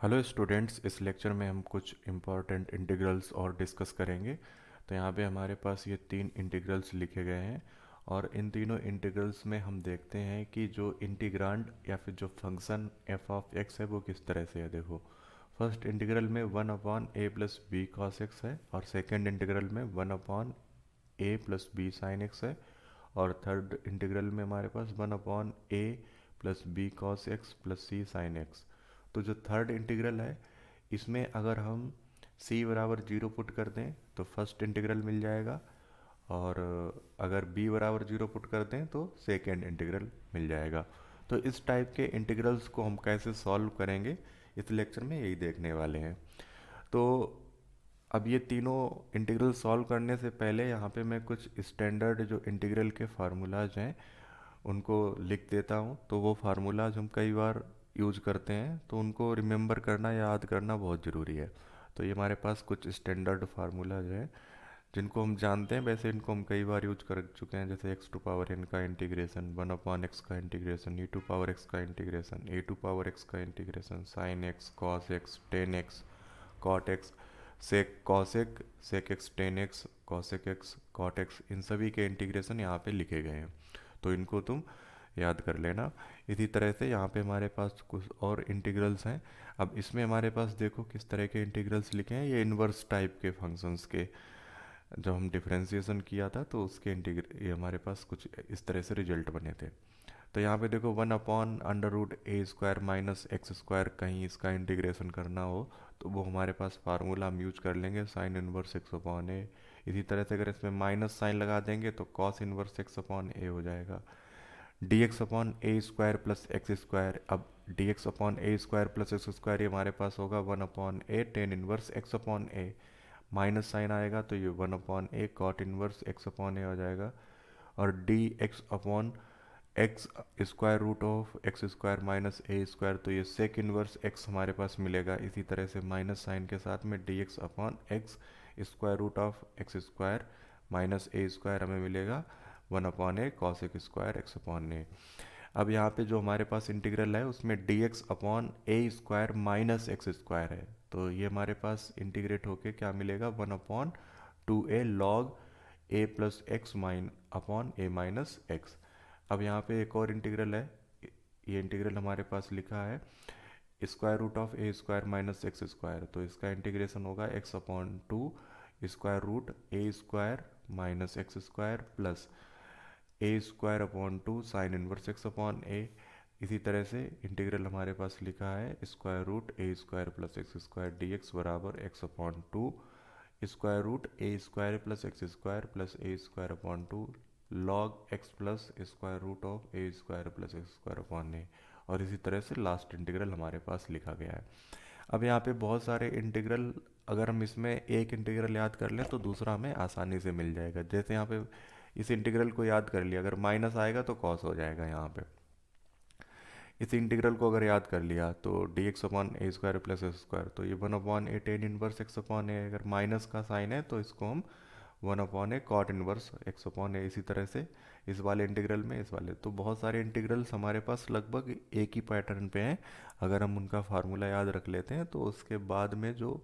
Hello students, इस lecture में हम कुछ इम्पॉर्टेंट इंटीग्रल्स और डिस्कस करेंगे। तो यहाँ पे हमारे पास ये तीन इंटीग्रल्स लिखे गए हैं और इन तीनों इंटीग्रल्स में हम देखते हैं कि जो इंटीग्रांड या फिर जो फंक्शन एफ ऑफ एक्स है वो किस तरह से है। देखो, फर्स्ट इंटीग्रल में वन अपॉन ए प्लस बी कॉस एक्स है और सेकेंड इंटीग्रल में वन अपॉन ए प्लस बी साइन एक्स है और थर्ड इंटीग्रल में हमारे पास वन अपॉन ए plus B cos X plus C sine X. तो जो थर्ड इंटीग्रल है इसमें अगर हम c बराबर जीरो पुट कर दें तो फर्स्ट इंटीग्रल मिल जाएगा और अगर b बराबर जीरो पुट कर दें तो सेकेंड इंटीग्रल मिल जाएगा। तो इस टाइप के इंटीग्रल्स को हम कैसे सॉल्व करेंगे इस लेक्चर में यही देखने वाले हैं। तो अब ये तीनों इंटीग्रल सॉल्व करने से पहले यहाँ पे मैं कुछ स्टैंडर्ड जो इंटीग्रल के फार्मूलाज हैं उनको लिख देता हूँ। तो वो फार्मूलाज हम कई बार यूज करते हैं तो उनको रिमेंबर करना याद करना बहुत ज़रूरी है। तो ये हमारे पास कुछ स्टैंडर्ड फार्मूलाज हैं जिनको हम जानते हैं, वैसे इनको हम कई बार यूज कर चुके हैं, जैसे एक्स टू पावर एन का इंटीग्रेशन, वन अपॉन एक्स का integration, E to power X का integration, A to power X का integration, sine x, cos X, tan X, cot X, sec cosec, sec X, tan X, cosec X, cot X, इन सभी के integration यहाँ पे लिखे गए हैं। तो इनको तुम याद कर लेना। इसी तरह से यहाँ पे हमारे पास कुछ और इंटीग्रल्स हैं। अब इसमें हमारे पास देखो किस तरह के इंटीग्रल्स लिखे हैं, ये इन्वर्स टाइप के फंक्शंस के। जब हम डिफरेंशिएशन किया था तो उसके ये हमारे पास कुछ इस तरह से रिजल्ट बने थे। तो यहाँ पे देखो one upon under root A square minus x square, कहीं इसका इंटीग्रेशन करना हो तो वो हमारे पास फार्मूला हम यूज कर लेंगे, sign inverse x upon A. इसी तरह से अगर इसमें माइनस साइन लगा देंगे तो cos inverse x upon a हो जाएगा। डी एक्स अपॉन ए स्क्वायर प्लस एक्स स्क्वायर, अब डी एक्स अपॉन ए स्क्वायर प्लस एक्स स्क्वायर ये हमारे पास होगा वन अपॉन ए टेन इनवर्स एक्स अपॉन ए। माइनस साइन आएगा तो ये one upon a cot inverse x upon a हो जाएगा। और d x upon x square root of x square minus a square, तो ये सेक इनवर्स एक्स हमारे पास मिलेगा। इसी तरह से माइनस साइन के साथ में d x upon x square root of x square minus a square हमें मिलेगा one upon a cos square x upon ए। अब यहाँ पे जो हमारे पास इंटीग्रल है उसमें डी एक्स अपॉन ए स्क्वायर माइनस एक्स स्क्वायर है, तो ये हमारे पास इंटीग्रेट होके क्या मिलेगा, one upon two a log a plus x minus upon A minus x. अब यहाँ पे एक और इंटीग्रल है, ये इंटीग्रल हमारे पास लिखा है square root of A square minus x square, तो इसका इंटीग्रेशन होगा X upon two square root A square minus x square plus A square upon two sine inverse x upon A. इसी तरह से इंटीग्रल हमारे पास लिखा है square root A square plus x square D x बराबर X upon two square root A square plus x square plus A square upon two log x plus square root of A square plus x square upon A. और इसी तरह से last integral हमारे पास लिखा गया है। अब यहाँ पे बहुत सारे इंटीग्रल, अगर हम इसमें एक इंटीग्रल याद कर लें तो दूसरा हमें आसानी से मिल जाएगा। जैसे यहाँ पे इस इंटीग्रल को याद कर लिया, अगर माइनस आएगा तो कॉस हो जाएगा। यहाँ पे इस इंटीग्रल को अगर याद कर लिया तो डी एक्स अपॉन ए स्क्वायर प्लस एक्स स्क्वायर, तो ये वन अपॉन ए टेन इनवर्स एक्स अपॉन ए, अगर माइनस का साइन है तो इसको हम one upon a cot inverse x upon A. इसी तरह से इस वाले इंटीग्रल में, इस वाले, तो बहुत सारे इंटीग्रल्स हमारे पास लगभग एक ही पैटर्न पे हैं। अगर हम उनका फार्मूला याद रख लेते हैं तो उसके बाद में जो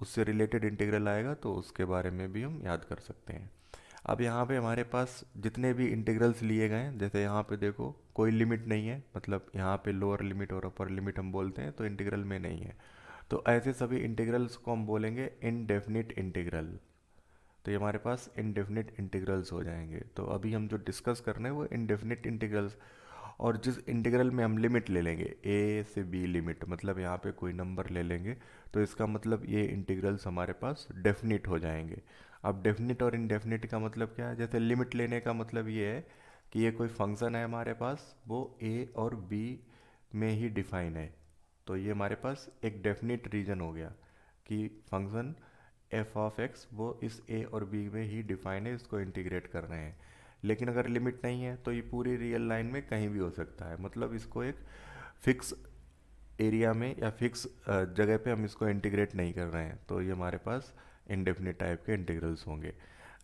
उससे रिलेटेड इंटीग्रल आएगा तो उसके बारे में भी हम याद कर सकते हैं। अब यहाँ पे हमारे पास जितने भी इंटीग्रल्स लिए गए हैं, जैसे यहाँ पे देखो कोई लिमिट नहीं है, मतलब यहाँ पे लोअर लिमिट और अपर लिमिट हम बोलते हैं तो इंटीग्रल में नहीं है, तो ऐसे सभी इंटीग्रल्स को हम बोलेंगे इनडेफिनिट इंटीग्रल। तो ये हमारे पास इनडेफिनिट इंटीग्रल्स हो जाएंगे। तो अभी हम जो डिस्कस कर रहे हैं वो इनडेफिनिट इंटीग्रल्स, और जिस इंटीग्रल में हम लिमिट ले लेंगे ए से बी लिमिट, मतलब यहाँ पे कोई नंबर ले लेंगे तो इसका मतलब ये इंटीग्रल्स हमारे पास डेफिनिट हो जाएंगे। अब डेफिनिट और इनडेफिनिट का मतलब क्या है, जैसे लिमिट लेने का मतलब ये है कि ये कोई फंक्शन है हमारे पास, वो ए और बी में ही डिफाइन है, तो ये हमारे पास एक डेफिनिट रीजन हो गया कि फंक्शन एफ ऑफ एक्स वो इस ए और बी में ही डिफाइन है, इसको इंटीग्रेट कर रहे हैं। लेकिन अगर लिमिट नहीं है तो ये पूरी रियल लाइन में कहीं भी हो सकता है, मतलब इसको एक फिक्स एरिया में या फिक्स जगह पे हम इसको इंटीग्रेट नहीं कर रहे हैं, तो ये हमारे पास इनडेफिनिट टाइप के इंटीग्रल्स होंगे।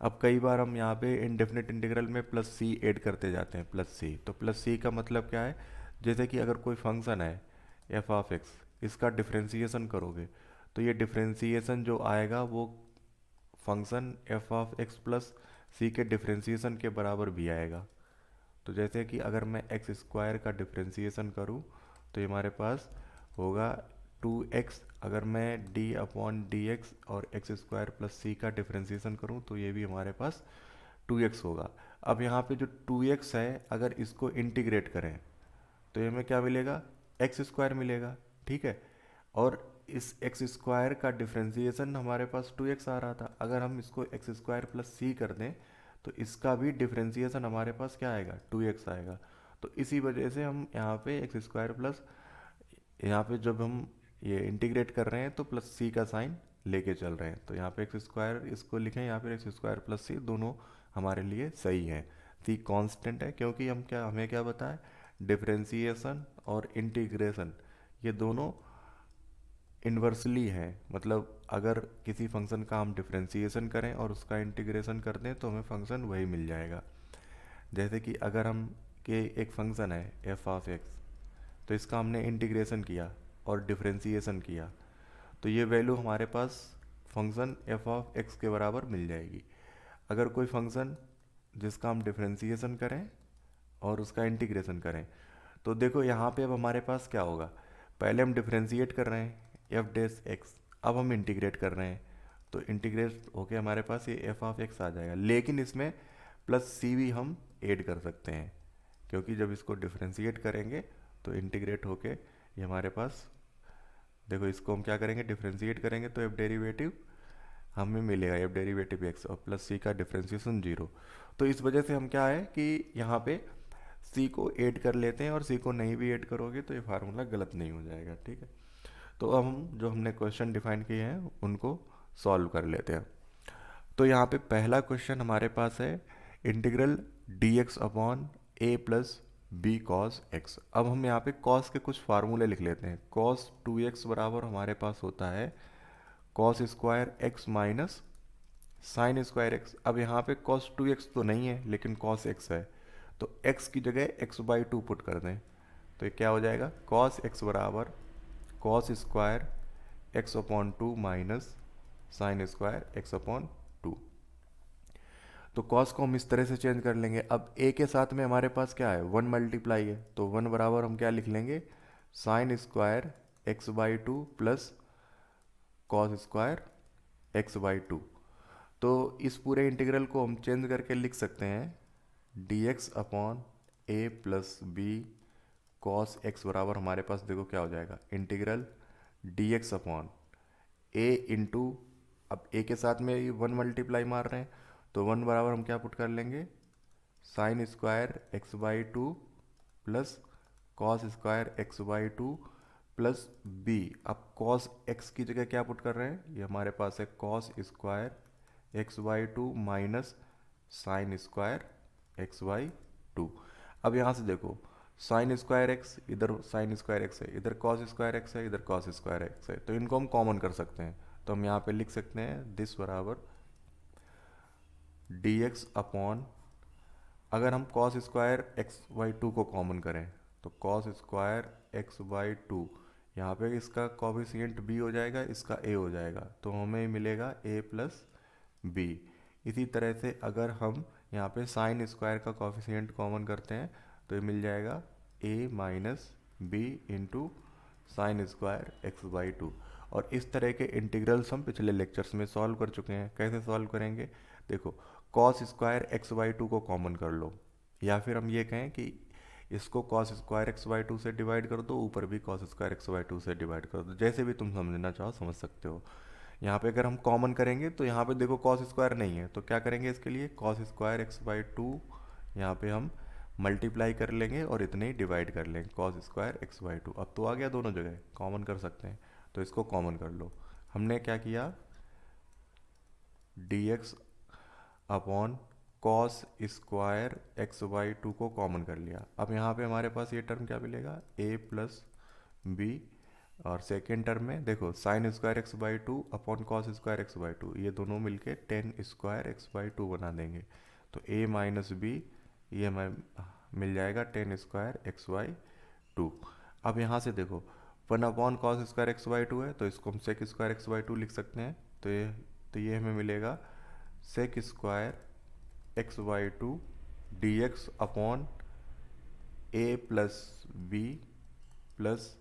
अब कई बार हम यहाँ पे इनडेफिनिट इंटीग्रल में प्लस सी ऐड करते जाते हैं, प्लस सी, तो प्लस सी का मतलब क्या है, जैसे कि अगर कोई फंक्शन है एफ ऑफ एक्स, इसका डिफरेंशिएशन करोगे तो ये डिफरेंशिएशन जो आएगा वो function F of X plus C के डिफरेंशिएशन के बराबर भी आएगा। तो जैसे कि अगर मैं एक्स स्क्वायर का डिफरेंशिएशन करूँ तो ये हमारे पास होगा 2x। अगर मैं डी अपॉन डी एक्स और एक्स स्क्वायर प्लस सी का डिफरेंशिएशन करूँ तो ये भी हमारे पास 2x होगा। अब यहाँ पे जो 2x है अगर इसको इंटीग्रेट करें तो ये हमें क्या मिलेगा, एक्स स्क्वायर मिलेगा। ठीक है, और इस एक्स स्क्वायर का डिफरेंशिएशन हमारे पास 2x आ रहा था, अगर हम इसको एक्स स्क्वायर प्लस सी कर दें तो इसका भी डिफरेंशिएशन हमारे पास क्या आएगा, 2x आएगा। तो इसी वजह से हम यहाँ पे एक्स स्क्वायर प्लस, यहाँ पे जब हम ये इंटीग्रेट कर रहे हैं तो प्लस सी का साइन लेके चल रहे हैं। तो यहाँ पे एक्स स्क्वायर इसको लिखें, यहाँ पे एक्स स्क्वायर प्लस सी, दोनों हमारे लिए सही है। सी कांस्टेंट है क्योंकि हमें क्या बताया, डिफरेंशिएशन और इंटीग्रेशन ये दोनों इन्वर्सली है। मतलब अगर किसी फंक्शन का हम डिफरेंशिएशन करें और उसका इंटीग्रेशन कर दें तो हमें फंक्शन वही मिल जाएगा। जैसे कि अगर हम के एक फंक्शन है एफ ऑफ एक्स, तो इसका हमने इंटीग्रेशन किया और डिफरेंशिएशन किया तो ये वैल्यू हमारे पास फंक्शन एफ ऑफ एक्स के बराबर मिल जाएगी। अगर कोई फंक्शन जिसका हम डिफरेंशिएशन करें और उसका इंटीग्रेशन करें तो देखो यहाँ पे अब हमारे पास क्या होगा, पहले हम डिफरेंशिएट कर रहे हैं एफ डेस एक्स, अब हम इंटीग्रेट कर रहे हैं तो इंटीग्रेट होके हमारे पास ये एफ ऑफ एक्स आ जाएगा। लेकिन इसमें प्लस सी भी हम ऐड कर सकते हैं क्योंकि जब इसको डिफरेंशिएट करेंगे तो इंटीग्रेट होके ये हमारे पास, देखो इसको हम क्या करेंगे, डिफरेंशिएट करेंगे तो एफ डेरिवेटिव हमें मिलेगा एफ डेरिवेटिव एक्स और प्लस सी का डिफरेंशिएशन 0। तो इस वजह से हम क्या है कि यहाँ पे सी को ऐड कर लेते हैं और सी को नहीं भी ऐड करोगे तो ये फार्मूला गलत नहीं हो जाएगा। ठीक है, तो अब हम जो हमने क्वेश्चन डिफाइन किए हैं उनको सॉल्व कर लेते हैं। तो यहाँ पे पहला क्वेश्चन हमारे पास है इंटीग्रल डी एक्स अपॉन ए प्लस बी कॉस एक्स। अब हम यहाँ पे कॉस के कुछ फार्मूले लिख लेते हैं। कॉस 2x बराबर हमारे पास होता है cos square x minus sign square x. अब यहाँ पे कॉस 2x तो नहीं है लेकिन कॉस x है, तो x की जगह x/2 पुट कर दें तो ये क्या हो जाएगा, कॉस x बराबर cos square x upon 2 minus sign square x upon 2। तो कॉस को हम इस तरह से चेंज कर लेंगे। अब a के साथ में हमारे पास क्या है, 1 मल्टीप्लाई है, तो 1 बराबर हम क्या लिख लेंगे, sine square x/2 plus cos square x/2। तो इस पूरे इंटीग्रल को हम चेंज करके लिख सकते हैं डी एक्स अपॉन ए प्लस बी कॉस एक्स बराबर हमारे पास देखो क्या हो जाएगा, integral D x upon A into, अब ए के साथ में ये 1 मल्टीप्लाई मार रहे हैं तो 1 बराबर हम क्या पुट कर लेंगे, sine square x/2 plus cos square x/2 plus b. अब कॉस x की जगह क्या पुट कर रहे हैं, ये हमारे पास है cos square x/2 minus sign square x/2। अब यहाँ से देखो साइन स्क्वायर एक्स, इधर साइन स्क्वायर एक्स है, इधर कॉस स्क्वायर एक्स है, इधर कॉस स्क्वायर एक्स है, तो इनको हम कॉमन कर सकते हैं। तो हम यहाँ पे लिख सकते हैं दिस बराबर डी एक्स अपॉन, अगर हम कॉस स्क्वायर x/2 को कॉमन करें तो कॉस स्क्वायर x/2, यहाँ पे इसका कॉफिशिएंट b हो जाएगा, इसका a हो जाएगा, तो हमें मिलेगा a प्लस बी। इसी तरह से अगर हम यहाँ पे साइन स्क्वायर का कॉफिशिएंट कॉमन करते हैं तो ये मिल जाएगा a minus B into sine square x/2। और इस तरह के इंटीग्रल्स हम पिछले लेक्चर्स में सॉल्व कर चुके हैं। कैसे सॉल्व करेंगे, देखो कॉस स्क्वायर x/2 को कॉमन कर लो, या फिर हम ये कहें कि इसको कॉस स्क्वायर x/2 से डिवाइड कर दो, ऊपर भी कॉस स्क्वायर x/2 से डिवाइड कर दो, जैसे भी तुम समझना चाहो समझ सकते हो। यहाँ पे अगर हम कॉमन करेंगे तो यहाँ पे देखो कॉस स्क्वायर नहीं है तो क्या करेंगे, इसके लिए कॉस स्क्वायर x/2 यहाँ पे हम मल्टीप्लाई कर लेंगे और इतने ही डिवाइड कर लेंगे कॉस स्क्वायर x/2। अब तो आ गया, दोनों जगह कॉमन कर सकते हैं तो इसको कॉमन कर लो। हमने क्या किया, D x upon cos square x/2 को कॉमन कर लिया। अब यहाँ पे हमारे पास ये टर्म क्या मिलेगा, a प्लस बी, और सेकेंड टर्म में देखो sign square x/2 upon cos square x/2, ये दोनों मिलके टेन स्क्वायर x/2 बना देंगे, तो a माइनस बी ये हमें मिल जाएगा टेन स्क्वायर x/2। अब यहाँ से देखो one upon cos square x by two है, तो इसको हम sec square x by two लिख सकते हैं। तो ये हमें मिलेगा sec square x by two D x upon A plus B plus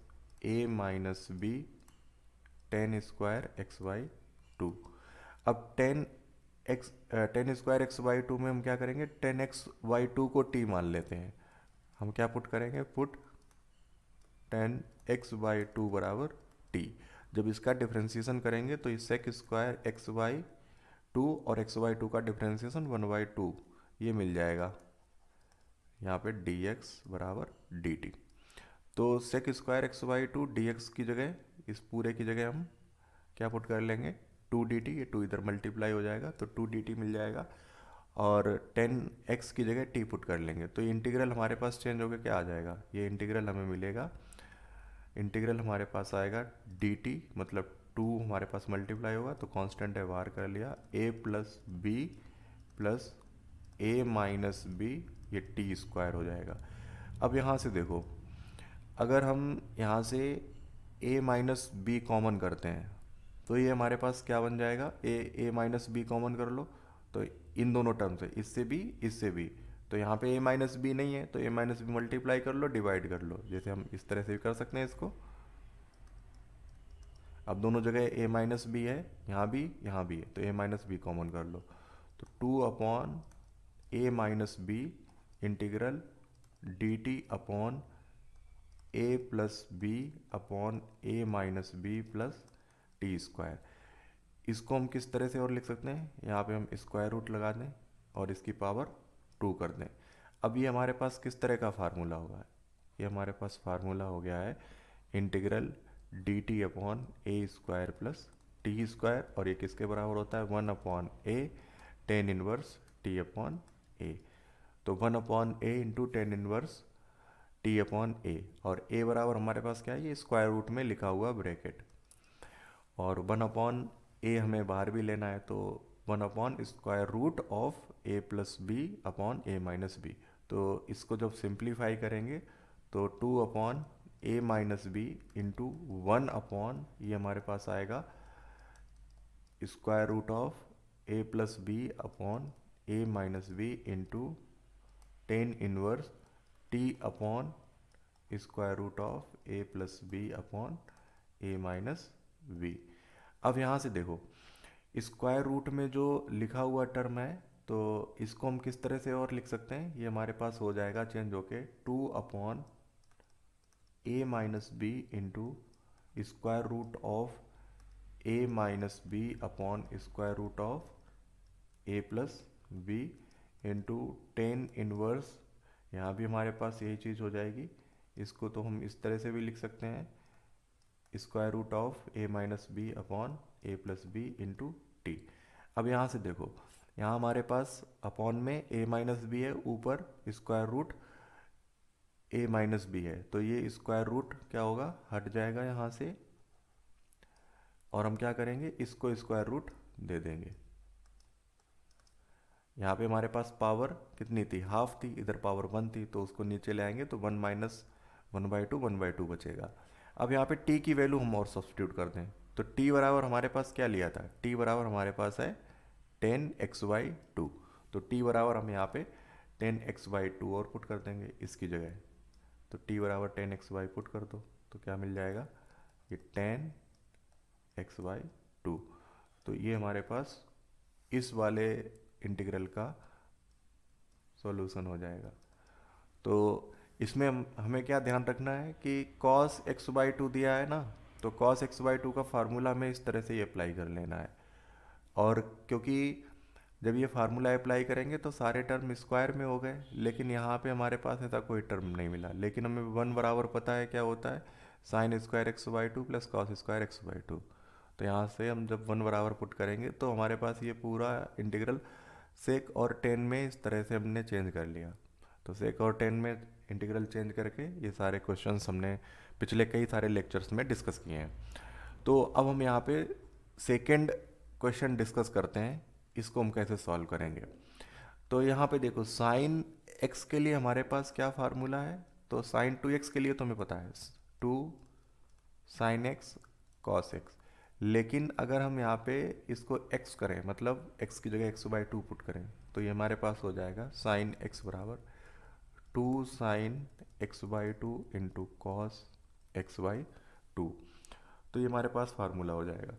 A minus B tan square x by two. अब tan square x by two में हम क्या करेंगे, टेन एक्स बाई टू को टी मान लेते हैं। हम क्या पुट करेंगे, put tan x by two बराबर टी। जब इसका डिफ्रेंसिएशन करेंगे तो इस sec square x by two और एक्स बाई टू का डिफ्रेंसिएशन वन बाई टू ये मिल जाएगा यहाँ पे डी एक्स बराबर डी टी। तो sec square x by two D x की जगह, इस पूरे की जगह हम क्या पुट कर लेंगे, टू डी टी, ये टू इधर मल्टीप्लाई हो जाएगा तो टू डी टी मिल जाएगा, और टेन एक्स की जगह टी पुट कर लेंगे तो ये इंटीग्रल हमारे पास चेंज होकर क्या आ जाएगा, ये इंटीग्रल हमें मिलेगा, इंटीग्रल हमारे पास आएगा डी टी, मतलब टू हमारे पास मल्टीप्लाई होगा तो कांस्टेंट है बाहर कर लिया, ए plus B plus A minus B, ये टी स्क्वायर हो जाएगा। अब यहाँ से देखो, अगर हम यहाँ से ए माइनस बी कॉमन करते हैं तो ये हमारे पास क्या बन जाएगा, ए माइनस बी कॉमन कर लो तो इन दोनों टर्म से, इससे भी, तो यहाँ पे ए माइनस बी नहीं है तो ए माइनस बी मल्टीप्लाई कर लो, डिवाइड कर लो, जैसे हम इस तरह से भी कर सकते हैं इसको। अब दोनों जगह ए माइनस बी है, यहाँ भी है, तो ए माइनस बी कॉमन कर लो, तो टू अपॉन ए minus B integral D T upon ए प्लस बी अपॉन ए minus B plus T square. इसको हम किस तरह से और लिख सकते हैं, यहाँ पे हम स्क्वायर रूट लगा दें और इसकी पावर टू कर दें। अब ये हमारे पास किस तरह का फार्मूला होगा, ये हमारे पास फार्मूला हो गया है इंटीग्रल डी टी अपॉन ए स्क्वायर प्लस टी स्क्वायर, और ये किसके बराबर होता है, वन अपॉन ए टेन इनवर्स टी अपॉन ए। तो one upon A into tan inverse T upon A, और ए बराबर हमारे पास क्या है, ये स्क्वायर रूट में लिखा हुआ ब्रैकेट, और वन अपॉन ए हमें बाहर भी लेना है तो one upon square root of A plus B upon A minus B. तो इसको जब सिंप्लीफाई करेंगे तो टू अपॉन ए minus B into one upon, ये हमारे पास आएगा square root of A plus B upon A minus B into tan inverse T upon square root of A plus B upon A minus B. अब यहाँ से देखो, square root में जो लिखा हुआ टर्म है तो इसको हम किस तरह से और लिख सकते हैं, ये हमारे पास हो जाएगा चेंज होके two upon A minus B into square root of a minus b upon square root of A plus b into tan inverse, यहाँ भी हमारे पास यही चीज़ हो जाएगी। इसको तो हम इस तरह से भी लिख सकते हैं, square root of a minus b upon A plus b into t. अब यहाँ से देखो, यहाँ हमारे पास अपॉन में ए माइनस बी है, ऊपर स्क्वायर रूट ए माइनस बी है, तो ये स्क्वायर रूट क्या होगा, हट जाएगा यहाँ से, और हम क्या करेंगे, इसको स्क्वायर रूट दे देंगे। यहाँ पे हमारे पास पावर कितनी थी, हाफ थी, इधर पावर वन थी, तो उसको नीचे ले आएंगे तो one minus one by two बचेगा। अब यहाँ पे t की वैल्यू हम और सब्सटीट्यूट कर दें तो t बराबर हमारे पास क्या लिया था, t बराबर हमारे पास है टेन एक्स बाई टू, तो t बराबर हम यहाँ पे टेन एक्स बाई टू और पुट कर देंगे इसकी जगह, तो t बराबर टेन एक्स बाई पुट कर दो तो क्या मिल जाएगा, ये टेन एक्स बाई टू। तो ये हमारे पास इस वाले इंटीग्रल का सॉल्यूशन हो जाएगा। तो इसमें हमें क्या ध्यान रखना है कि cos x बाई टू दिया है ना, तो cos x बाई टू का फार्मूला हमें इस तरह से ही अप्लाई कर लेना है, और क्योंकि जब ये फार्मूला अप्लाई करेंगे तो सारे टर्म स्क्वायर में हो गए, लेकिन यहाँ पे हमारे पास ऐसा कोई टर्म नहीं मिला, लेकिन हमें वन बराबर पता है क्या होता है, sign square x by two plus cos square x by to. तो यहाँ से हम जब वन बराबर पुट करेंगे तो हमारे पास ये पूरा इंटीग्रल सेक और टेन में इस तरह से हमने चेंज कर लिया। तो सेक और टेन में इंटीग्रल चेंज करके ये सारे क्वेश्चंस हमने पिछले कई सारे लेक्चर्स में डिस्कस किए हैं। तो अब हम यहाँ पे सेकेंड क्वेश्चन डिस्कस करते हैं, इसको हम कैसे सॉल्व करेंगे। तो यहाँ पे देखो, साइन एक्स के लिए हमारे पास क्या फार्मूला है, तो साइन टू एक्स के लिए तो हमें पता है two sine x cos x. लेकिन अगर हम यहाँ पे इसको x करें, मतलब x की जगह x/2 पुट करें, तो ये हमारे पास हो जाएगा साइन x बराबर 2 sin x/2 into cos x/2। तो ये हमारे पास फार्मूला हो जाएगा।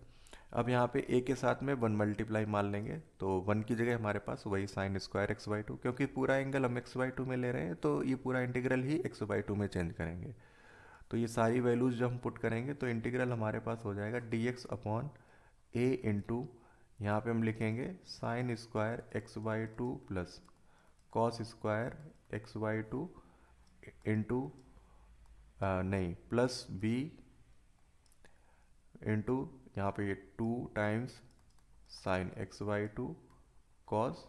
अब यहाँ पे a के साथ में 1 मल्टीप्लाई मान लेंगे, तो 1 की जगह हमारे पास वही साइन स्क्वायर x/2, क्योंकि पूरा एंगल हम x/2 में ले रहे हैं तो ये पूरा इंटीग्रल ही x/2 में चेंज करेंगे। तो ये सारी वैल्यूज जब हम पुट करेंगे तो इंटीग्रल हमारे पास हो जाएगा dx अपॉन a इंटू, यहाँ पे हम लिखेंगे sign square x/2 plus cos square x/2 into, नहीं, प्लस b इंटू, यहाँ पे ये 2 times sign x/2 cos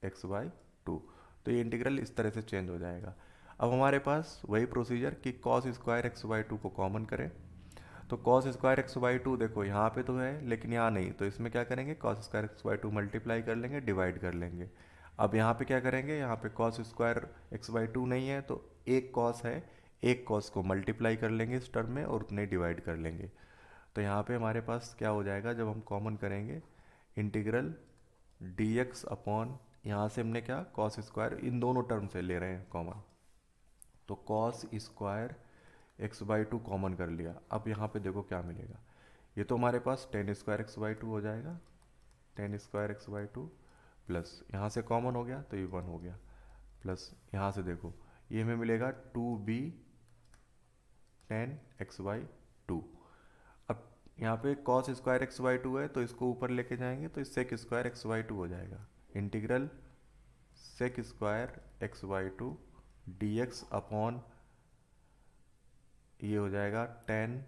x/2। तो ये इंटीग्रल इस तरह से चेंज हो जाएगा। अब हमारे पास वही प्रोसीजर कि कॉस स्क्वायर x/2 को कॉमन करें, तो कॉस स्क्वायर x/2 देखो यहाँ पे तो है लेकिन यहाँ नहीं, तो इसमें क्या करेंगे, कॉस स्क्वायर x/2 मल्टीप्लाई कर लेंगे, डिवाइड कर लेंगे। अब यहाँ पे क्या करेंगे, यहाँ पे कॉस स्क्वायर x/2 नहीं है तो एक कॉस है, एक कॉस को मल्टीप्लाई कर लेंगे इस टर्म में और उतने डिवाइड कर लेंगे। तो यहाँ पे हमारे पास क्या हो जाएगा, जब हम कॉमन करेंगे इंटीग्रल dx अपॉन, यहाँ से हमने क्या कॉस स्क्वायर इन दोनों टर्म से ले रहे हैं कॉमन, तो कॉस स्क्वायर x/2 कॉमन कर लिया। अब यहाँ पे देखो क्या मिलेगा, ये तो हमारे पास टेन स्क्वायर x/2 हो जाएगा, टेन स्क्वायर x/2 प्लस यहाँ से कॉमन हो गया तो ये 1 हो गया, प्लस यहाँ से देखो ये हमें मिलेगा 2b टेन x/2। अब यहाँ पे cos स्क्वायर x/2 है तो इसको ऊपर लेके जाएंगे तो सेक स्क्वायर x/2 हो जाएगा। Integral sec square x/2 dx upon, ये हो जाएगा tan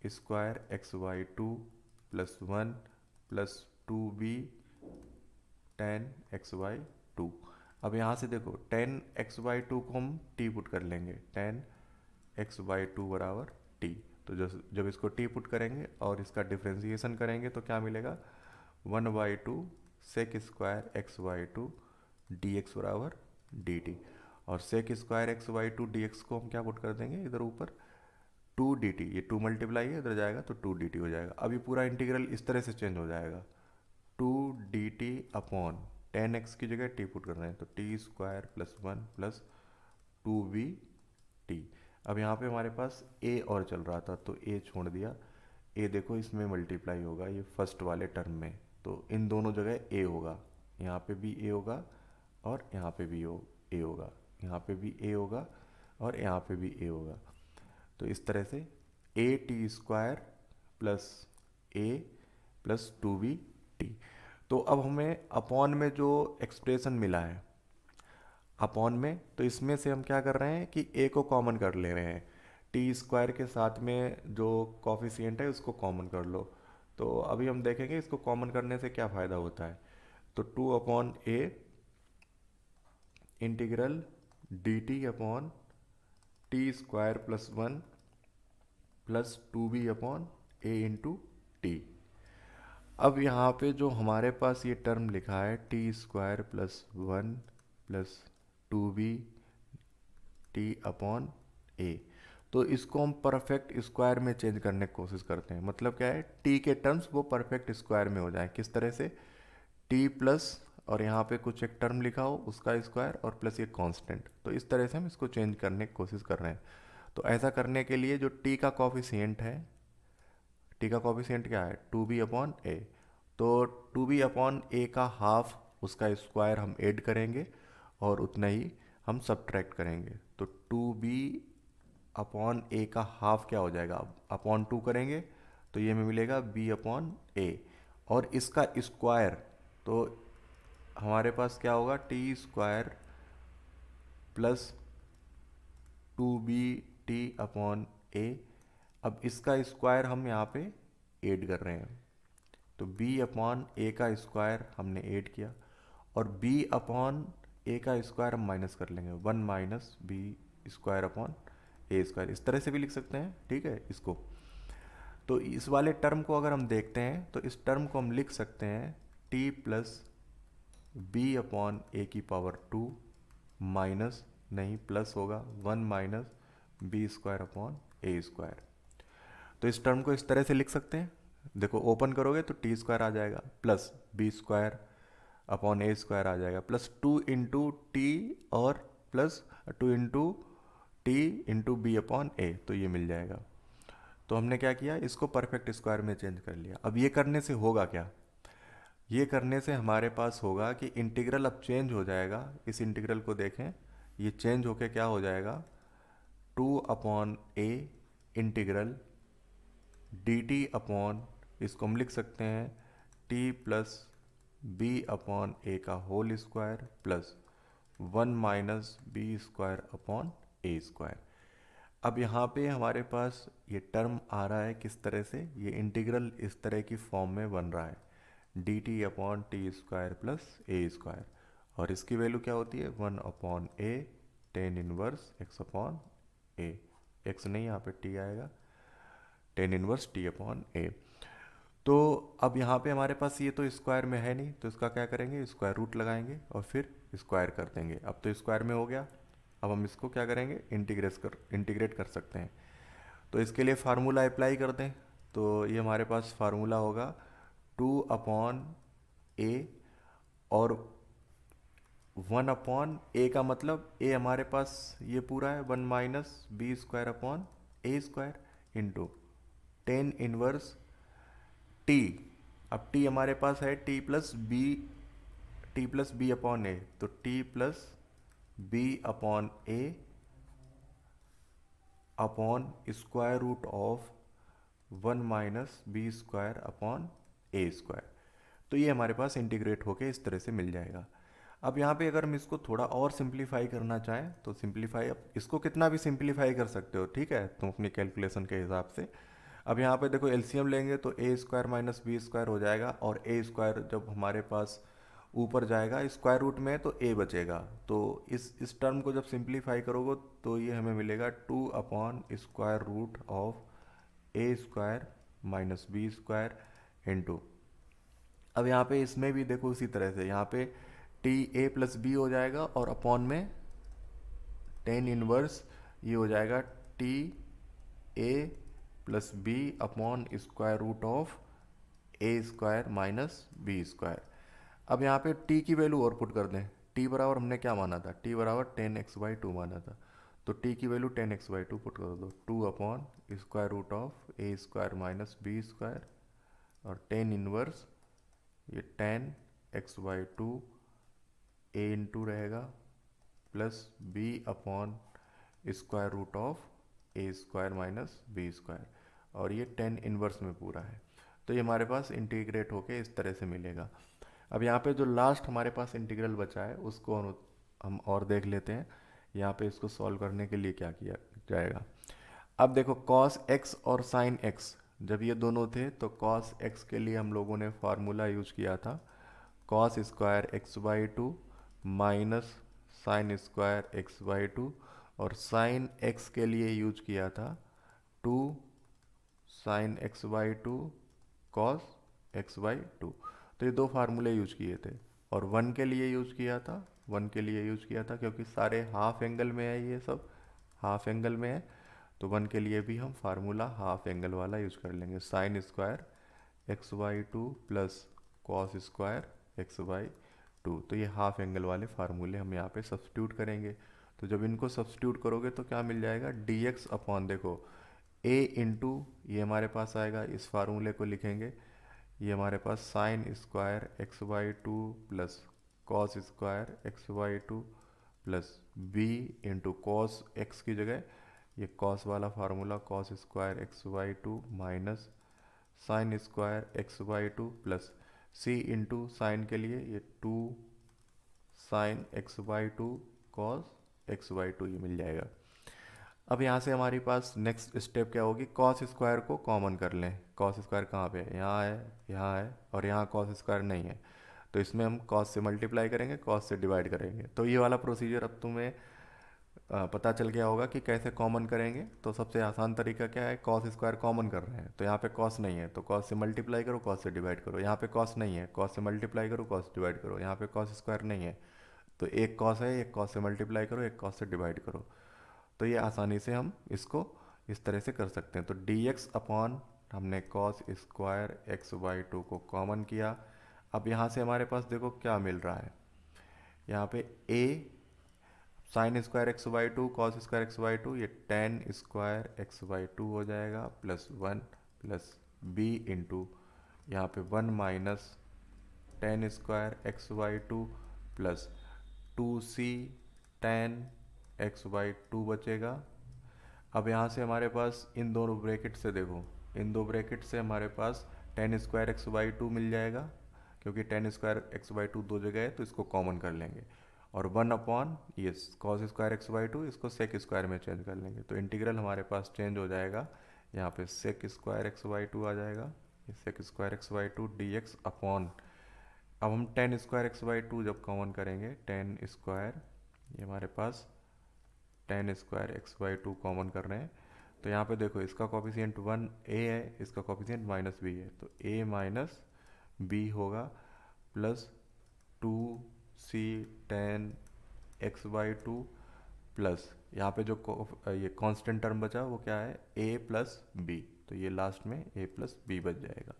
square x/2 plus 1 plus 2b tan x/2। अब यहाँ से देखो टेन x/2 को हम t पुट कर लेंगे, टेन x/2 बराबर t। तो जब इसको t पुट करेंगे और इसका डिफ्रेंसिएशन करेंगे तो क्या मिलेगा, 1/2 सेक स्क्वायर x/2 dx बराबर dt। और सेक स्क्वायर x/2 dx को हम क्या पुट कर देंगे इधर ऊपर, 2 dt, ये 2 मल्टीप्लाई है इधर जाएगा तो 2 dt हो जाएगा। अब ये पूरा इंटीग्रल इस तरह से चेंज हो जाएगा, 2 dt अपॉन टेन एक्स की जगह t पुट कर रहे हैं तो T square plus 1 plus 2b t। अब यहाँ पे हमारे पास a और चल रहा था तो a छोड़ दिया, a देखो इसमें मल्टीप्लाई होगा ये फर्स्ट वाले टर्म में, तो इन दोनों जगह a होगा, यहाँ पे भी a होगा और यहाँ पे भी a होगा, यहाँ पे भी a होगा और यहाँ पे भी a होगा। तो इस तरह से a t square plus a plus 2b t। तो अब हमें अपॉन में जो एक्सप्रेशन मिला है अपॉन में, तो इसमें से हम क्या कर रहे हैं कि a को कॉमन कर ले रहे हैं, टी स्क्वायर के साथ में जो कॉफिशिएंट है उसको कॉमन कर लो। तो अभी हम देखेंगे इसको कॉमन करने से क्या फ़ायदा होता है। तो 2/a integral D T upon T square plus 1 plus 2b upon a into t. अब यहाँ पे जो हमारे पास ये टर्म लिखा है T square plus 1 plus 2b T upon ए, तो इसको हम परफेक्ट स्क्वायर में चेंज करने की कोशिश करते हैं। मतलब क्या है, टी के टर्म्स वो परफेक्ट स्क्वायर में हो जाए। किस तरह से, टी प्लस और यहाँ पे कुछ एक टर्म लिखा हो उसका स्क्वायर और प्लस ये कांस्टेंट, तो इस तरह से हम इसको चेंज करने की कोशिश कर रहे हैं। तो ऐसा करने के लिए जो टी का कॉफिशिएंट है, टी का कॉफिशिएंट क्या है, 2b अपॉन ए, तो 2b अपॉन ए का हाफ उसका स्क्वायर हम ऐड करेंगे और उतना ही हम सब्ट्रैक्ट करेंगे। तो 2b अपॉन ए का हाफ क्या हो जाएगा, अपॉन 2 करेंगे तो ये हमें मिलेगा b अपॉन ए, और इसका स्क्वायर तो हमारे पास क्या होगा, T square plus 2b T upon ए। अब इसका स्क्वायर हम यहाँ पे ऐड कर रहे हैं, तो b अपॉन ए का स्क्वायर हमने ऐड किया और b अपॉन ए का स्क्वायर हम माइनस कर लेंगे, 1 माइनस बी स्क्वायर अपॉन ए स्क्वायर, इस तरह से भी लिख सकते हैं, ठीक है इसको। तो इस वाले टर्म को अगर हम देखते हैं तो इस टर्म को हम लिख सकते हैं t प्लस बी अपॉन ए की पावर 2 माइनस, नहीं प्लस होगा, 1 माइनस बी स्क्वायर अपॉन ए स्क्वायर। तो इस टर्म को इस तरह से लिख सकते हैं, देखो ओपन करोगे तो टी स्क्वायर आ जाएगा प्लस बी स्क्वायर अपॉन ए स्क्वायर आ जाएगा प्लस 2 × टी और प्लस 2 × टी × बी अपॉन ए, तो ये मिल जाएगा। तो हमने क्या किया, इसको परफेक्ट स्क्वायर में चेंज कर लिया। अब ये करने से होगा क्या, ये करने से हमारे पास होगा कि इंटीग्रल अब चेंज हो जाएगा। इस इंटीग्रल को देखें, ये चेंज होके क्या हो जाएगा, 2/a integral D T upon, इसको हम लिख सकते हैं T plus B upon A का whole square plus 1 - b² upon ए स्क्वायर। अब यहाँ पे हमारे पास ये टर्म आ रहा है किस तरह से, ये इंटीग्रल इस तरह की फॉर्म में बन रहा है D T upon T square plus A square, और इसकी वैल्यू क्या होती है 1/a tan inverse x upon A, x नहीं यहाँ पे t आएगा, tan इनवर्स t अपॉन ए। तो अब यहाँ पे हमारे पास ये तो स्क्वायर में है नहीं, तो इसका क्या करेंगे, स्क्वायर रूट लगाएंगे और फिर स्क्वायर कर देंगे। अब तो स्क्वायर में हो गया, अब हम इसको क्या करेंगे, इंटीग्रेट कर सकते हैं। तो इसके लिए फार्मूला अप्लाई कर दें, तो ये हमारे पास फार्मूला होगा 2/a और 1/a का मतलब a हमारे पास ये पूरा है 1 - b² अपॉन ए square into tan inverse t। अब t हमारे पास है t प्लस बी अपॉन ए, तो t plus B upon a upon square root of 1 - b² upon A square. तो ये हमारे पास इंटीग्रेट होके इस तरह से मिल जाएगा। अब यहाँ पे अगर हम इसको थोड़ा और सिंप्लीफाई करना चाहें तो सिंप्लीफाई, अब इसको कितना भी सिंप्लीफाई कर सकते हो, ठीक है, तुम अपनी कैलकुलेशन के हिसाब से। अब यहाँ पे देखो एलसीएम लेंगे तो a² - b² हो जाएगा, और a स्क्वायर जब हमारे पास ऊपर जाएगा स्क्वायर रूट में तो a बचेगा। तो इस टर्म को जब सिंप्लीफाई करोगे तो ये हमें मिलेगा 2/√ऑफ a² - b² इंटू, अब यहाँ पे इसमें भी देखो उसी तरह से, यहाँ पे टी ए प्लस बी हो जाएगा और अपॉन में tan इनवर्स ये हो जाएगा t a plus B upon square root of a² - b²। अब यहाँ पे t की वैल्यू और पुट कर दें, t बराबर हमने क्या माना था, t बराबर tan x/2 माना था, तो t की वैल्यू tan x/2 पुट कर दो, 2/√ऑफ a² - b² और tan इनवर्स ये tan x/2 a इंटू रहेगा plus b upon square root of a² - b², और ये tan इनवर्स में पूरा है। तो ये हमारे पास इंटीग्रेट होके इस तरह से मिलेगा। अब यहाँ पे जो लास्ट हमारे पास इंटीग्रल बचा है उसको हम और देख लेते हैं, यहाँ पे इसको सॉल्व करने के लिए क्या किया जाएगा। अब देखो cos x और sin x जब ये दोनों थे तो cos x के लिए हम लोगों ने फार्मूला यूज किया था cos² x/2 minus sin² x/2, और sin x के लिए यूज किया था 2 sin x/2 cos x/2। तो ये दो फार्मूले यूज किए थे, और 1 के लिए यूज किया था, 1 के लिए यूज किया था क्योंकि सारे हाफ एंगल में है, ये सब हाफ एंगल में है, तो 1 के लिए भी हम फार्मूला हाफ एंगल वाला यूज कर लेंगे, sin² x/2 plus cos² x/2। तो ये हाफ एंगल वाले फार्मूले हम यहाँ पे सब्स्टिट्यूट करेंगे। तो जब इनको सब्स्टिट्यूट करोगे तो क्या मिल जाएगा, dx अपॉन देखो a इंटू ये हमारे पास आएगा, इस फार्मूले को लिखेंगे, ये हमारे पास sin² x/2 plus cos² x/2 plus b into cos x की जगह ये cos वाला formula cos² x/2 minus sin² x/2 plus c into sine के लिए ये 2 sin x/2 cos x/2 ये मिल जाएगा। अब यहाँ से हमारे पास नेक्स्ट स्टेप क्या होगी, cos² को कॉमन कर लें। cos² कहाँ पे है, यहाँ है और यहाँ cos² नहीं है, तो इसमें हम cos से मल्टीप्लाई करेंगे, cos से डिवाइड करेंगे। तो ये वाला प्रोसीजर अब तुम्हें पता चल गया होगा कि कैसे कॉमन करेंगे। तो सबसे आसान तरीका क्या है, cos² कॉमन कर रहे हैं तो यहाँ पे cos नहीं है तो cos से मल्टीप्लाई करो, cos से डिवाइड करो, यहाँ पे cos नहीं है cos से मल्टीप्लाई करो, cos डिवाइड करो, यहाँ पे cos² नहीं है तो एक cos है, एक cos से मल्टीप्लाई करो, एक cos से डिवाइड करो। तो ये आसानी से हम इसको इस तरह से कर सकते हैं। तो डी एक्स अपॉन हमने cos square x by two को कॉमन किया। अब यहाँ से हमारे पास देखो क्या मिल रहा है, यहाँ पे a sine square x by two cos square x by two, ये tan square x by two हो जाएगा plus one plus b into यहाँ पे one minus tan square x by two plus two c tan x by two बचेगा। अब यहाँ से हमारे पास इन दोनों ब्रैकेट से देखो, इन दो ब्रैकेट से हमारे पास tan square x by two मिल जाएगा, क्योंकि tan square x by two दो जगह है तो इसको कॉमन कर लेंगे। और वन अपॉन ये cos square x by two, इसको सेक स्क्वायर में चेंज कर लेंगे, तो इंटीग्रल हमारे पास चेंज हो जाएगा। यहाँ पे sec square x by two आ जाएगा, ये sec square x by two D x upon, अब हम tan square x by two जब कॉमन करेंगे, टेन स्क्वायर, ये हमारे पास tan square x by two common कर रहे हैं, तो यहाँ पे देखो इसका कॉफिशिएंट वन ए है, इसका कॉफिशिएंट माइनस बी है, तो ए माइनस बी होगा plus two c tan x by two plus यहाँ पे जो ये कांस्टेंट टर्म बचा वो क्या है, ए प्लस बी, तो ये लास्ट में ए प्लस बी बच जाएगा।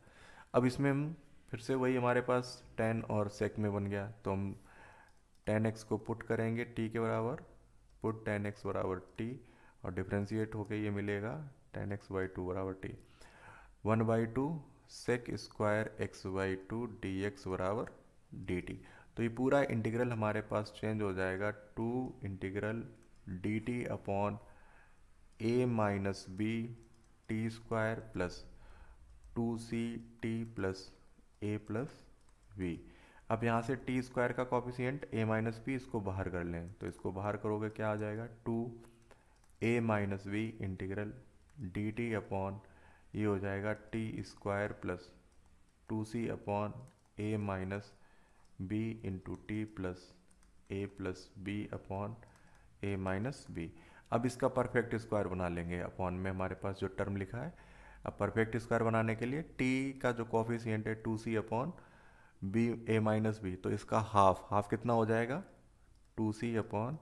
अब इसमें हम फिर से वही हमारे पास टेन और सेक में बन गया, तो हम टेन एक्स को पुट करेंगे टी के बराबर, पुट टेन एक्स बराबर टी, और डिफ्रेंशिएट होके ये मिलेगा टेन एक्स बाई टू बराबर t, one by two sec square x by two D x बराबर डी टी। तो ये पूरा इंटीग्रल हमारे पास चेंज हो जाएगा to integral D T upon A minus b t square plus two c t plus a plus v. अब यहाँ से टी स्क्वायर का कॉफिशिएंट ए माइनस बी, इसको बाहर कर लें, तो इसको बाहर करोगे क्या आ जाएगा, two a minus B integral D T upon ये हो जाएगा t square plus two c upon ए minus B into t plus B upon ए माइनस बी। अब इसका परफेक्ट स्क्वायर बना लेंगे, अपॉन में हमारे पास जो टर्म लिखा है। अब परफेक्ट स्क्वायर बनाने के लिए टी का जो कॉफिशिएंट है two c upon b a minus B, तो इसका हाफ, हाफ कितना हो जाएगा, टू सी अपॉन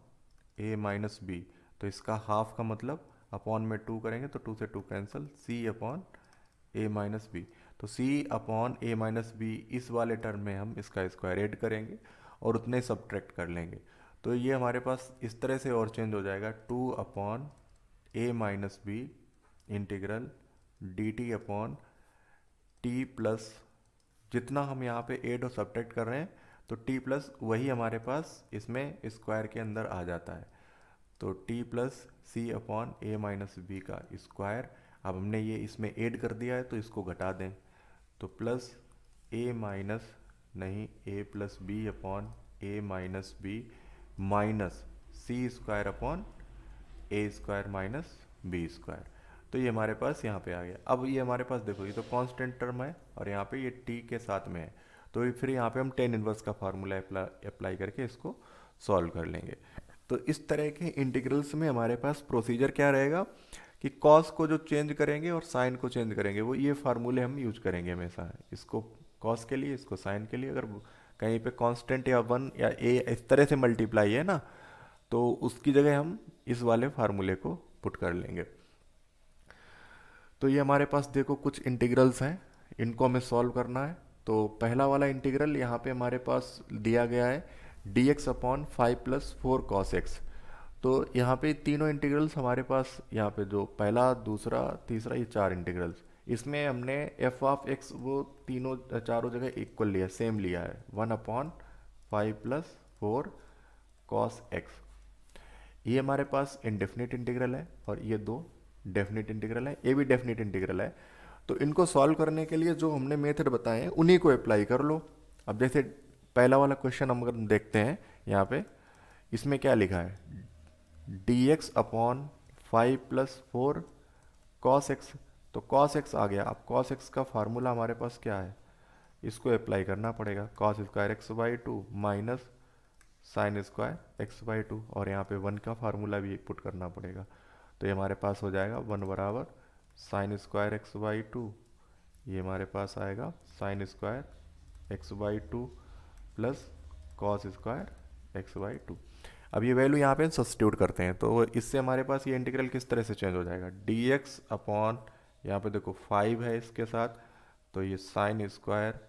ए माइनस बी, तो इसका हाफ का मतलब अपॉन में टू करेंगे तो टू से to cancel, C upon A minus B, तो सी अपॉन ए माइनस बी इस वाले टर्म में हम इसका स्क्वायर ऐड करेंगे और उतने सब्ट्रैक्ट कर लेंगे, तो ये हमारे पास इस तरह से और चेंज हो जाएगा टू अपॉन ए minus B integral D T upon t plus, जितना हम यहाँ पे ऐड और सब्ट्रैक्ट कर रहे हैं तो टी प्लस वही हमारे पास इसमें स्क्वायर के अंदर आ जाता है, तो टी प्लस सी अपॉन ए माइनस बी का स्क्वायर। अब हमने ये इसमें ऐड कर दिया है तो इसको घटा दें, तो प्लस ए माइनस नहीं ए प्लस बी अपॉन ए माइनस बी माइनस सी स्क्वायर अपॉन ए स्क्वायर माइनस बी स्क्वायर, तो ये हमारे पास यहाँ पे आ गया। अब ये हमारे पास देखो ये तो कांस्टेंट टर्म है और यहाँ पे ये टी के साथ में है, तो ये फिर यहाँ पे हम टेन इनवर्स का फार्मूला अप्लाई करके इसको सॉल्व कर लेंगे। तो इस तरह के इंटीग्रल्स में हमारे पास प्रोसीजर क्या रहेगा कि कॉस को जो चेंज करेंगे और साइन को चेंज करेंगे, वो ये फार्मूले हम यूज करेंगे हमेशा, इसको कॉस के लिए, इसको साइन के लिए। अगर कहीं पे कांस्टेंट या वन या ए इस तरह से मल्टीप्लाई है ना, तो उसकी जगह हम इस वाले फार्मूले को पुट कर लेंगे। तो ये हमारे पास देखो कुछ इंटीग्रल्स हैं, इनको हमें सॉल्व करना है। तो पहला वाला इंटीग्रल यहाँ पे हमारे पास दिया गया है D x upon five plus four cos x. तो यहाँ पे तीनों इंटीग्रल्स हमारे पास, यहाँ पे जो पहला दूसरा तीसरा ये चार इंटीग्रल्स, इसमें हमने एफ ऑफ एक्स वो तीनों चारों जगह इक्वल लिया, सेम लिया है, one upon five plus four cos x. ये हमारे पास इनडेफिनिट इंटीग्रल है और ये दो डेफिनिट इंटीग्रल है, ये भी डेफिनिट इंटीग्रल है। तो इनको सॉल्व करने के लिए जो हमने मेथड बताए हैं उन्हीं को अप्लाई कर लो। अब जैसे पहला वाला क्वेश्चन हम अगर देखते हैं यहाँ पे, इसमें क्या लिखा है, D x upon five plus four cos x, तो कॉस एक्स आ गया। अब कॉस एक्स का फार्मूला हमारे पास क्या है, इसको अप्लाई करना पड़ेगा, cos square x by to minus sign square x by two, और यहाँ पे वन का फार्मूला भी पुट करना पड़ेगा, तो ये हमारे पास हो जाएगा वन बराबर sign square x by two, ये हमारे पास आएगा sign square x by two plus cos square x by two. अब ये वैल्यू यहाँ पे सब्स्टिट्यूट करते हैं, तो इससे हमारे पास ये इंटीग्रल किस तरह से चेंज हो जाएगा, डी एक्स अपॉन, यहाँ पे देखो 5 है इसके साथ, तो ये sign square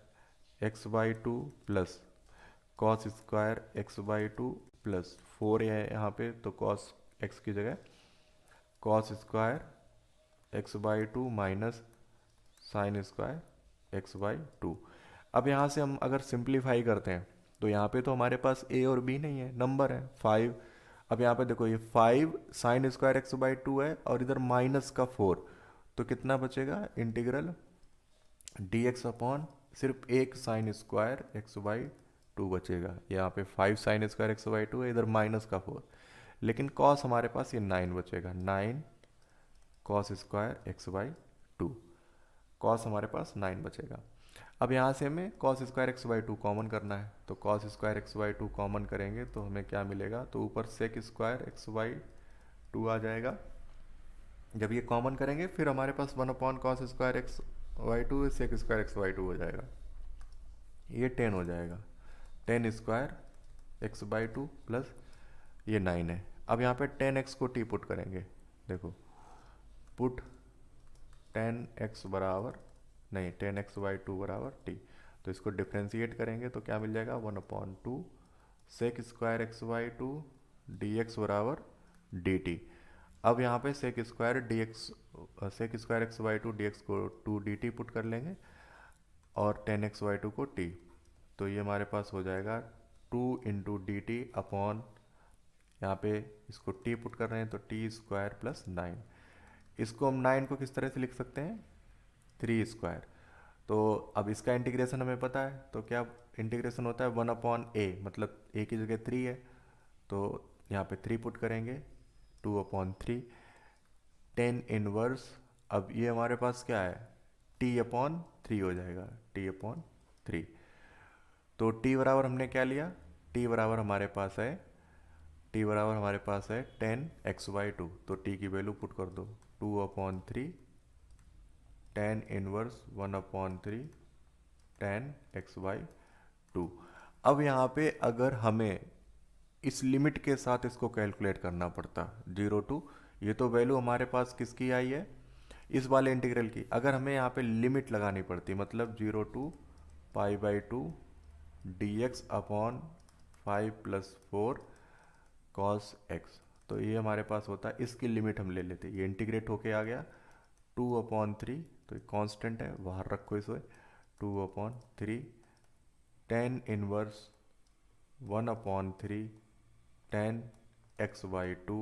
x by two plus cos square x by two plus 4 है यहाँ पे, तो कॉस एक्स की जगह cos square x by to minus sign square x by two. अब यहाँ से हम अगर सिंप्लीफाई करते हैं तो यहाँ पे तो हमारे पास ए और बी नहीं है, नंबर है 5। अब यहाँ पे देखो ये 5 sign square x by two है और इधर माइनस का 4, तो कितना बचेगा, इंटीग्रल डी एक्स अपॉन सिर्फ एक sign square x by two बचेगा। यहाँ पे 5 sign square x by two है, इधर माइनस का 4, लेकिन कॉस हमारे पास ये 9 बचेगा, 9 cos square x by two, cause हमारे पास 9 बचेगा। अब यहाँ से हमें cos square x by two common करना है, तो cos square x by two common करेंगे तो हमें क्या मिलेगा, तो ऊपर sec square x by two आ जाएगा। जब ये कॉमन करेंगे फिर हमारे पास 1 upon cos square x by two sec square x by two हो जाएगा, ये 10 हो जाएगा, 10 square x by two plus ये 9 है। अब यहाँ पे 10x को टी पुट करेंगे, देखो पुट 10x बराबर नहीं 10x बाई टू बराबर टी, तो इसको डिफ्रेंशिएट करेंगे तो क्या मिल जाएगा, 1 upon two sec square x by two D x बराबर डी टी। अब यहाँ पे sec square D x sec square x by two D x को टू डी टी पुट कर लेंगे और 10x बाई टू को टी, तो ये हमारे पास हो जाएगा 2 इंटू डी टी अपॉन, यहाँ पे इसको टी पुट कर रहे हैं तो टी स्क्वायर प्लस 9। इसको हम 9 को किस तरह से लिख सकते हैं, 3 स्क्वायर। तो अब इसका इंटीग्रेशन हमें पता है, तो क्या इंटीग्रेशन होता है 1 अपॉन ए, मतलब ए की जगह 3 है तो यहाँ पे 3 पुट करेंगे, 2 अपॉन 3 10 इनवर्स। अब ये हमारे पास क्या है, टी अपॉन 3 हो जाएगा, टी अपॉन 3। तो टी बराबर हमने क्या लिया, टी बराबर हमारे पास है, टी बराबर हमारे पास है 10x बाई टू, तो टी की वैल्यू पुट कर दो, 2 upon 3 10 inverse 1 upon 3 10x by two. अब यहाँ पे अगर हमें इस लिमिट के साथ इसको कैलकुलेट करना पड़ता 0 टू, ये तो वैल्यू हमारे पास किसकी आई है, इस वाले इंटीग्रल की, अगर हमें यहाँ पे लिमिट लगानी पड़ती, मतलब 0 to pi by two D x upon 5 plus 4 cos x, तो ये हमारे पास होता है, इसकी लिमिट हम ले लेते, ये इंटीग्रेट होके आ गया 2 अपॉन 3, तो ये कांस्टेंट है बाहर रखो इसे, 2 upon 3 10 inverse 1 upon 3 10x by two,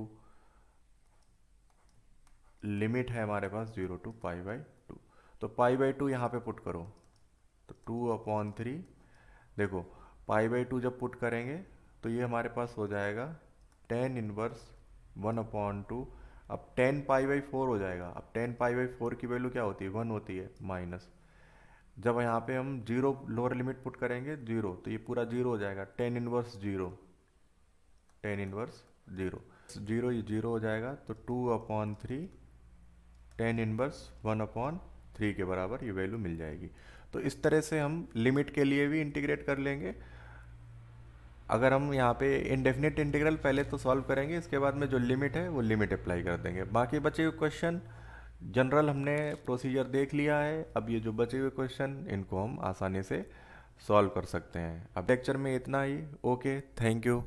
limit है हमारे पास 0 टू पाई बाई टू, तो पाई बाई टू यहाँ पे पुट करो, तो 2 अपॉन 3, देखो पाई बाई टू जब पुट करेंगे तो ये हमारे पास हो जाएगा 10 इनवर्स 1 अपॉन टू, अब 10 पाई बाई 4 हो जाएगा। अब 10 पाई बाई 4 की वैल्यू क्या होती है, 1 होती है, माइनस, जब यहाँ पे हम जीरो लोअर लिमिट पुट करेंगे 0, तो ये पूरा 0 हो जाएगा, 10 इनवर्स 0, 10 इनवर्स 0, 0 ये 0 हो जाएगा, तो 2 अपॉन 3 10 इनवर्स 1 अपॉन 3 के बराबर ये वैल्यू मिल जाएगी। तो इस तरह से हम लिमिट के लिए भी इंटीग्रेट कर लेंगे। अगर हम यहाँ पे इनडेफिनेट इंटीग्रल पहले तो सॉल्व करेंगे, इसके बाद में जो लिमिट है वो लिमिट अप्लाई कर देंगे। बाकी बचे हुए क्वेश्चन जनरल हमने प्रोसीजर देख लिया है, अब ये जो बचे हुए क्वेश्चन इनको हम आसानी से सॉल्व कर सकते हैं। अब लेक्चर में इतना ही, ओके, थैंक यू।